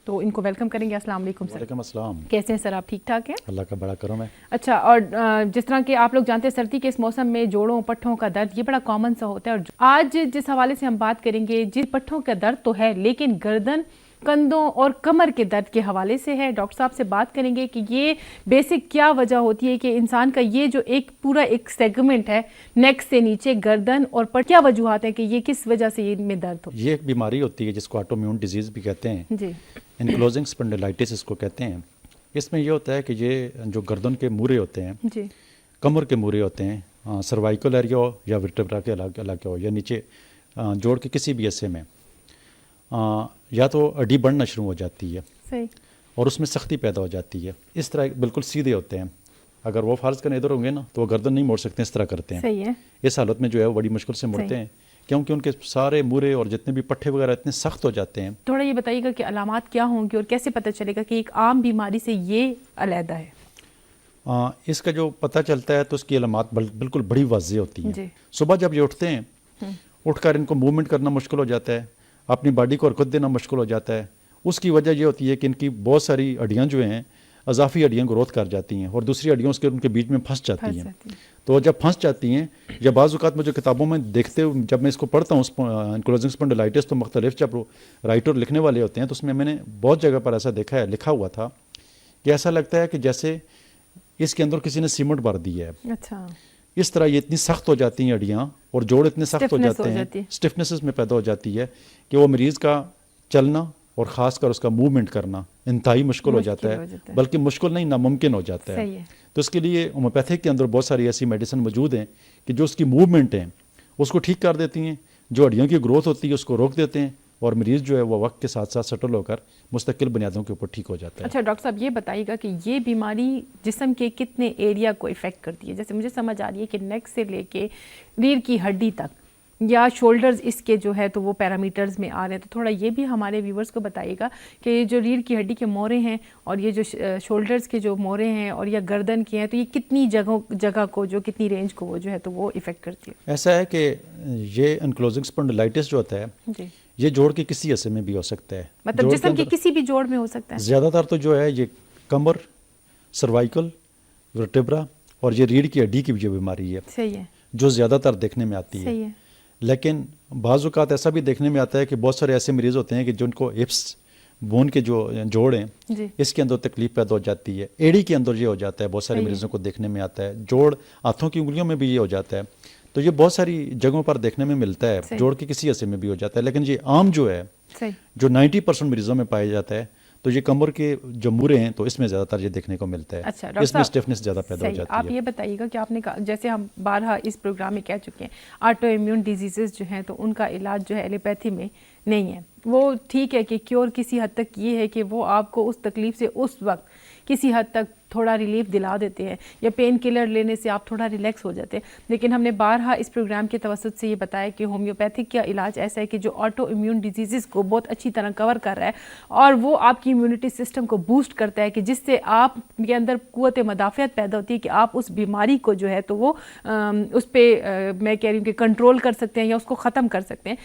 تو ان کو ویلکم کریں گے. السلام علیکم سر. وعلیکم السلام. کیسے ہیں سر آپ؟ ٹھیک ٹھاک ہیں؟ اللہ کا بڑا کرم ہے. اچھا، اور جس طرح کہ آپ لوگ جانتے ہیں سردی کے اس موسم میں جوڑوں پٹھوں کا درد یہ بڑا کامن سا ہوتا ہے، اور آج جس حوالے سے ہم بات کریں گے جن پٹھوں کا درد تو ہے لیکن گردن، کندھوں اور کمر کے درد کے حوالے سے ہے. ڈاکٹر صاحب سے بات کریں گے کہ یہ بیسک کیا وجہ ہوتی ہے کہ انسان کا یہ جو ایک پورا ایک سیگمنٹ ہے نیک سے نیچے گردن اور پٹھ، کیا وجوہات ہیں کہ یہ کس وجہ سے یہ میں درد ہو؟ یہ ایک بیماری ہوتی ہے جس کو آٹو امیون ڈیزیز بھی کہتے ہیں. جی، انکلوزنگ اسپنڈلائٹس اس کو کہتے ہیں. اس میں یہ ہوتا ہے کہ یہ جو گردن کے موڑے ہوتے ہیں، جی، کمر کے موڑے ہوتے ہیں، سروائکل ایریا ہو یا ورٹیبرا کے علاقے ہو یا نیچے جوڑ کے کسی بھی حصے میں، یا تو ہڈی بڑھنا شروع ہو جاتی ہے صحیح، اور اس میں سختی پیدا ہو جاتی ہے. اس طرح بالکل سیدھے ہوتے ہیں، اگر وہ فرض کریں ادھر ہوں گے نا تو وہ گردن نہیں موڑ سکتے، اس طرح کرتے ہیں. صحیح ہے. اس حالت میں جو ہے وہ بڑی مشکل سے مڑتے ہیں کیونکہ ان کے سارے موڑے اور جتنے بھی پٹھے وغیرہ اتنے سخت ہو جاتے ہیں. تھوڑا یہ بتائیے گا کہ علامات کیا ہوں گی اور کیسے پتہ چلے گا کہ ایک عام بیماری سے یہ علیحدہ ہے؟ اس کا جو پتہ چلتا ہے تو اس کی علامات بالکل بڑی واضح ہوتی ہیں. جی، صبح جب یہ اٹھتے ہیں، اٹھ کر ان کو موومنٹ کرنا مشکل ہو جاتا ہے، اپنی باڈی کو حرکت دینا مشکل ہو جاتا ہے. اس کی وجہ یہ ہوتی ہے کہ ان کی بہت ساری ہڈیاں جو ہیں اضافی ہڈیاں گروتھ کر جاتی ہیں اور دوسری ہڈیوں کے ان کے بیچ میں پھنس جاتی ہیں. تو جب پھنس جاتی ہیں یا بعض اوقات مجھے کتابوں میں دیکھتے ہوئے جب میں اس کو پڑھتا ہوں انکلوزنگ اسپنڈلائٹس، تو مختلف جب رائٹر لکھنے والے ہوتے ہیں تو اس میں نے بہت جگہ پر ایسا دیکھا ہے، لکھا ہوا تھا کہ ایسا لگتا ہے کہ جیسے اس کے اندر کسی نے سیمنٹ بھر دیا ہے. اچھا، اس طرح یہ اتنی سخت ہو جاتی ہیں ہڈیاں اور جوڑ اتنے سخت ہو جاتے ہیں، ہے. اسٹفنس میں پیدا ہو جاتی ہے کہ وہ مریض کا چلنا اور خاص کر اس کا موومنٹ کرنا انتہائی مشکل ہو جاتا ہے، بلکہ مشکل نہیں ناممکن ہو جاتا ہے. صحیح ہے. تو اس کے لیے ہومیوپیتھک کے اندر بہت ساری ایسی میڈیسن موجود ہیں کہ جو اس کی موومنٹ ہے اس کو ٹھیک کر دیتی ہیں، جو ہڈیوں کی گروتھ ہوتی ہے اس کو روک دیتے ہیں، اور مریض جو ہے وہ وقت کے ساتھ ساتھ سیٹل ہو کر مستقل بنیادوں کے اوپر ٹھیک ہو جاتا ہے. اچھا ڈاکٹر صاحب یہ بتائیے گا کہ یہ بیماری جسم کے کتنے ایریا کو افیکٹ کرتی ہے؟ جیسے مجھے سمجھ آ رہی ہے کہ نیک سے لے کے ریڑھ کی ہڈی تک یا شولڈرز اس کے جو ہے تو وہ پیرامیٹرز میں آ رہے ہیں، تو تھوڑا یہ بھی ہمارے ویورز کو بتائیے گا کہ جو ریڑھ کی ہڈی کے موڑے ہیں اور یہ جو شولڈرز کے جو موڑے ہیں اور یا گردن کے ہیں تو یہ کتنی جگہ کو جو کتنی رینج کو وہ جو ہے تو وہ افیکٹ کرتی ہے؟ ایسا ہے کہ یہ انکلوزنگ اسپنڈلائٹس جو ہوتا ہے جی، یہ جوڑ کے کسی حصے میں بھی ہو سکتا ہے، مطلب جسم کے کسی بھی جوڑ میں ہو سکتا ہے. زیادہ تر تو جو ہے یہ کمر، سروائکل، ورٹیبرا اور یہ ریڑھ کی ہڈی کی جو بیماری ہے صحیح ہے، جو زیادہ تر دیکھنے میں آتی ہے. صحیح ہے. لیکن بعض اوقات ایسا بھی دیکھنے میں آتا ہے کہ بہت سارے ایسے مریض ہوتے ہیں کہ جن کو ہپس بون کے جو جوڑ ہیں جی، اس کے اندر تکلیف پیدا ہو جاتی ہے، ایڑی کے اندر یہ ہو جاتا ہے، بہت سارے مریضوں کو دیکھنے میں آتا ہے، جوڑ ہاتھوں کی انگلیوں میں بھی یہ ہو جاتا ہے. تو یہ بہت ساری جگہوں پر دیکھنے میں ملتا ہے، جوڑ کے کسی حصے میں بھی ہو جاتا ہے. لیکن یہ عام جو ہے جو 90% مریضوں میں پایا جاتا ہے تو یہ کمر کے جو موڑے ہیں تو اس میں زیادہ تر یہ دیکھنے کو ملتا ہے. اچھا، اس میں اسٹفنس زیادہ پیدا ہو جاتی ہے. آپ یہ بتائیے گا کہ آپ نے جیسے ہم بارہا اس پروگرام میں کہہ چکے ہیں آٹو امیون ڈیزیزز جو ہیں تو ان کا علاج جو ہے ایلوپیتھی میں نہیں ہے. وہ ٹھیک ہے کہ کیور کسی حد تک یہ ہے کہ وہ آپ کو اس تکلیف سے اس وقت کسی حد تک تھوڑا ریلیف دلا دیتے ہیں یا پین کلر لینے سے آپ تھوڑا ریلیکس ہو جاتے ہیں. لیکن ہم نے بارہا اس پروگرام کے توسط سے یہ بتایا کہ ہومیوپیتھک کا علاج ایسا ہے کہ جو آٹو امیون ڈیزیزز کو بہت اچھی طرح کور کر رہا ہے اور وہ آپ کی امیونٹی سسٹم کو بوسٹ کرتا ہے کہ جس سے آپ کے اندر قوت مدافعت پیدا ہوتی ہے کہ آپ اس بیماری کو جو ہے تو وہ اس پہ میں کہہ رہی ہوں کہ کنٹرول کر سکتے ہیں یا اس کو ختم کر سکتے ہیں.